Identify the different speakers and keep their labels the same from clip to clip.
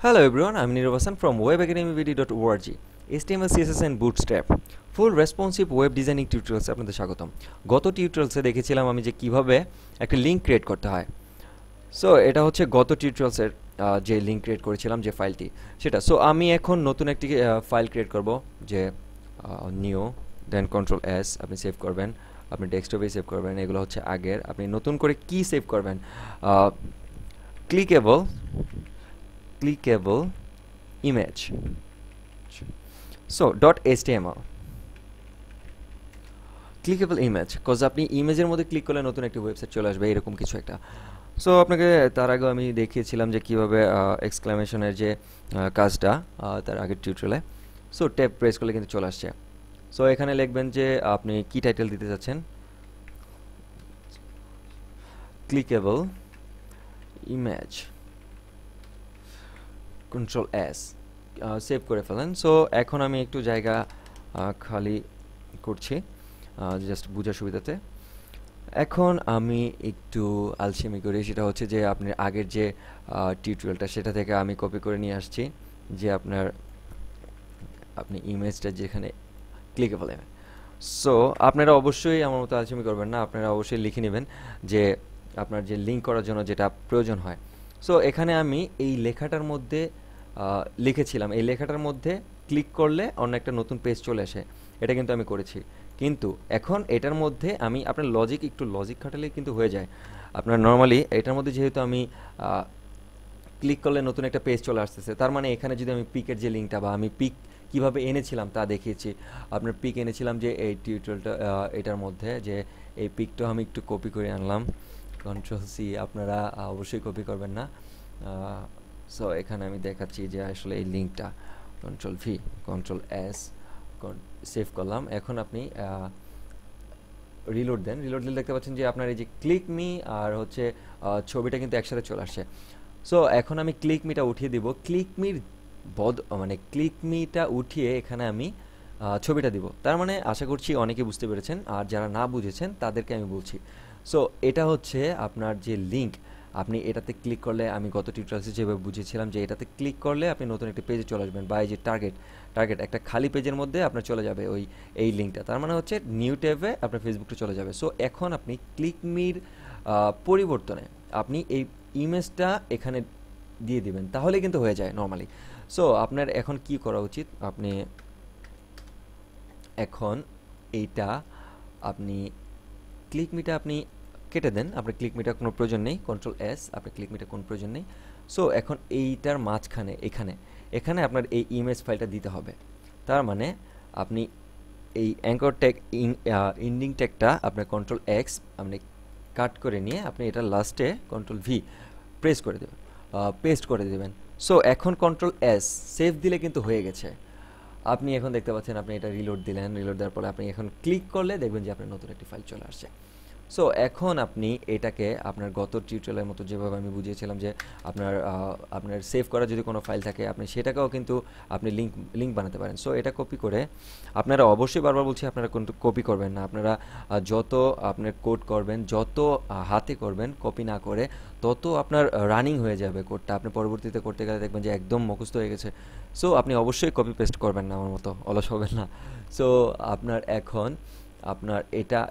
Speaker 1: Hello everyone, I'm Nirav Hasan from webacademyvd.org. HTML, CSS and Bootstrap full responsive web designing টিউটোরিয়ালসে আপনাদের স্বাগতম। গত টিউটোরিয়ালসে দেখেছিলাম আমি যে কিভাবে একটা লিঙ্ক ক্রিয়েট করতে হয়। সো এটা হচ্ছে গত টিউটোরিয়ালসের যে লিঙ্ক ক্রিয়েট করেছিলাম যে ফাইলটি সেটা। সো আমি এখন নতুন একটি ফাইল ক্রিয়েট করব, যে নিউ দেন কন্ট্রোল এস, আপনি সেভ করবেন, আপনি ডেস্কটপে সেভ করবেন। এগুলো হচ্ছে আগের। আপনি নতুন করে কি সেভ করবেন? clickable image, so .html clickable image, cause আপনি ইমেজের মধ্যে ক্লিক করলে নতুন একটা ওয়েবসাইট চলে আসবে এরকম কিছু একটা। সো আপনাকে তার আগে আমি দেখিয়েছিলাম যে কিভাবে এক্সক্লামেশনের যে কাজটা তার আগের টিউটোরিয়ালে। সো ট্যাব প্রেস করলে কিন্তু চলে আসছে। সো এখানে লিখবেন যে আপনি কি টাইটেল দিতে চাচ্ছেন, clickable image, control S, save করে ফেলেন। সো এখন আমি একটু জায়গা খালি করছি জাস্ট বোঝার সুবিধাতে। এখন আমি একটু আলসেমি করি, সেটা হচ্ছে যে আপনার আগের যে টিউটোরিয়ালটা সেটা থেকে আমি কপি করে নিয়ে আসছি, যে আপনি ইমেজটা যেখানে ক্লিকেবল ইমেজ। সো আপনারা অবশ্যই আমার মতো আলসেমি করবেন না, আপনারা অবশ্যই লিখে নেবেন যে আপনার যে লিঙ্ক করার জন্য যেটা প্রয়োজন হয়। সো এখানে আমি এই লেখাটার মধ্যে লিখেছিলাম, এই লেখাটার মধ্যে ক্লিক করলে অন্য একটা নতুন পেজ চলে আসে, এটা কিন্তু আমি করেছি। কিন্তু এখন এটার মধ্যে আমি আপনার একটু লজিক খাটালে কিন্তু হয়ে যায়। আপনার নর্মালি এটার মধ্যে যেহেতু আমি ক্লিক করলে নতুন একটা পেজ চলে আসতেছে, তার মানে এখানে যদি আমি পিকের যে লিঙ্কটা বা আমি পিক কিভাবে এনেছিলাম তা দেখিয়েছি। আপনার পিক এনেছিলাম যে এই টিউটোরিয়ালটা এটার মধ্যে, যে এই পিকটা আমি একটু কপি করে আনলাম, কন্ট্রোল সি, আপনারা অবশ্যই কপি করবেন না। সো এখানে আমি দেখাচ্ছি যে আসলে এই লিঙ্কটা, control V, control S, save করলাম। এখন আপনি রিলোড দেন, রিলোড দিলে দেখতে পাচ্ছেন যে আপনার এই যে ক্লিক মি আর হচ্ছে ছবিটা কিন্তু একসাথে চলে আসছে। সো এখন আমি ক্লিক মিটা উঠিয়ে দিব, ক্লিক মির মানে ক্লিক মিটা উঠিয়ে এখানে আমি ছবিটা দিব। তার মানে আশা করছি অনেকে বুঝতে পেরেছেন, আর যারা না বুঝেছেন তাদেরকে আমি বলছি। সো এটা হচ্ছে আপনার যে লিঙ্ক, আপনি এটাতে ক্লিক করলে, আমি গত টিউটোরিয়ালে যেভাবে বুঝিয়েছিলাম যে এটাতে ক্লিক করলে আপনি নতুন একটা পেজে চলে আসবেন, বা এই যে টার্গেট একটা খালি পেজের মধ্যে আপনার চলে যাবে এই লিঙ্কটা। তার মানে হচ্ছে নিউ ট্যাবে আপনার ফেসবুকটা চলে যাবে। সো এখন আপনি ক্লিকমির পরিবর্তনে আপনি এই ইমেজটা এখানে দিয়ে দিবেন, তাহলে কিন্তু হয়ে যায় নর্মালি। সো আপনার এখন কি করা উচিত, আপনি এখন এইটা আপনি ক্লিকমিটা আপনি কেটে দেন, আপনার ক্লিকমিটার কোনো প্রয়োজন নেই, কন্ট্রোল এস, আপনার ক্লিকমিটার কোনো প্রয়োজন নেই। সো এখন এইটার মাঝখানে এখানে আপনার এই ইমেজ ফাইলটা দিতে হবে। তার মানে আপনি এই অ্যাঙ্কর ট্যাগ ইন্ডিং ট্যাগটা আপনার কন্ট্রোল এক্স আপনি কাট করে নিয়ে আপনি এটা লাস্টে কন্ট্রোল ভি প্রেস করে দেবেন, পেস্ট করে দেবেন। সো এখন কন্ট্রোল এস সেভ দিলে কিন্তু হয়ে গেছে। আপনি এখন দেখতে পাচ্ছেন, আপনি এটা রিলোড দিলেন, রিলোড দেওয়ার পরে আপনি এখন ক্লিক করলে দেখবেন যে আপনার নতুন একটি ফাইল চলে আসছে। সো এখন আপনি এটাকে আপনার গত টিউটোরিয়ালের মতো যেভাবে আমি বুঝিয়েছিলাম যে আপনার সেভ করা যদি কোনো ফাইল থাকে আপনি সেটাকেও কিন্তু আপনি লিঙ্ক বানাতে পারেন। সো এটা কপি করে আপনারা অবশ্যই, বারবার বলছি, আপনারা কিন্তু কপি করবেন না। আপনারা যত আপনার কোড করবেন, যত হাতে করবেন কপি না করে, তত আপনার রানিং হয়ে যাবে কোডটা। আপনি পরবর্তীতে করতে গেলে দেখবেন যে একদম মুখস্থ হয়ে গেছে। সো আপনি অবশ্যই কপি পেস্ট করবেন না, আমার মতো অলস হবেন না। সো আপনার এখন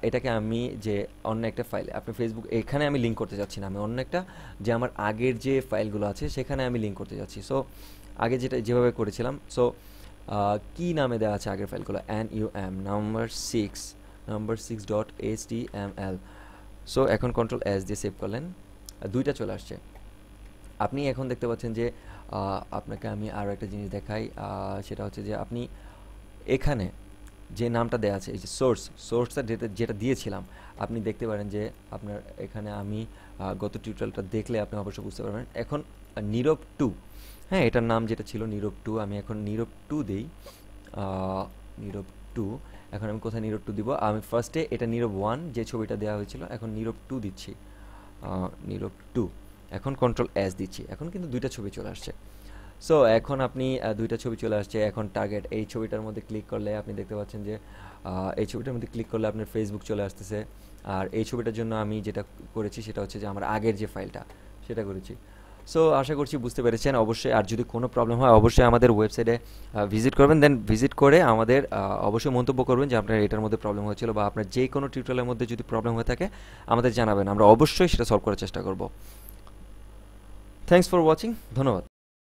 Speaker 1: এটাকে আমি যে অন্য একটা ফাইল, আপনি ফেসবুক এখানে আমি লিঙ্ক করতে যাচ্ছি না, আমি অন্য একটা যে আমার আগের যে ফাইলগুলো আছে সেখানে আমি লিঙ্ক করতে যাচ্ছি। সো আগে যেভাবে করেছিলাম, সো কি নামে দেওয়া আছে আগের ফাইলগুলো, NUM number6.html। সো এখন কন্ট্রোল এস দিয়ে সেভ করলেন, দুইটা চলে আসছে। আপনি এখন দেখতে পাচ্ছেন যে আপনাকে আমি আরও একটা জিনিস দেখাই, সেটা হচ্ছে যে আপনি এখানে যে নামটা দেওয়া আছে, এই যে সোর্সটা যেটা দিয়েছিলাম, আপনি দেখতে পারেন যে আপনার এখানে আমি গত টিউটোরিয়ালটা দেখলে আপনি অবশ্যই বুঝতে পারবেন। এখন নীরব 2, হ্যাঁ, এটার নাম যেটা ছিল নীরব 2, আমি এখন নীরব 2 দিই, নীরব 2। এখন আমি কোথায় নীরব 2 দিব, আমি ফার্স্টে এটা নীরব 1 যে ছবিটা দেওয়া হয়েছিল, এখন নীরব 2 দিচ্ছি, নীরব 2। এখন কন্ট্রোল এস দিচ্ছি, এখন কিন্তু দুইটা ছবি চলে আসছে। সো এখন আপনি দুইটা ছবি চলে আসছে। এখন টার্গেট এই ছবিটার মধ্যে ক্লিক করলে আপনি দেখতে পাচ্ছেন যে এই ছবিটার মধ্যে ক্লিক করলে আপনার ফেসবুক চলে আসতেছে। আর এই ছবিটার জন্য আমি যেটা করেছি সেটা হচ্ছে যে আমার আগের যে ফাইলটা সেটা করেছি। সো আশা করছি বুঝতে পেরেছেন। অবশ্যই আর যদি কোনো প্রবলেম হয় অবশ্যই আমাদের ওয়েবসাইটে ভিজিট করবেন, দেন ভিজিট করে আমাদের অবশ্যই মন্তব্য করবেন যে আপনার এটার মধ্যে প্রবলেম হয়েছিল, বা আপনার যে কোনো টিউটোরিয়ালের মধ্যে যদি প্রবলেম হয়ে থাকে আমাদের জানাবেন, আমরা অবশ্যই সেটা সলভ করার চেষ্টা করব। থ্যাঙ্কস ফর ওয়াচিং, ধন্যবাদ।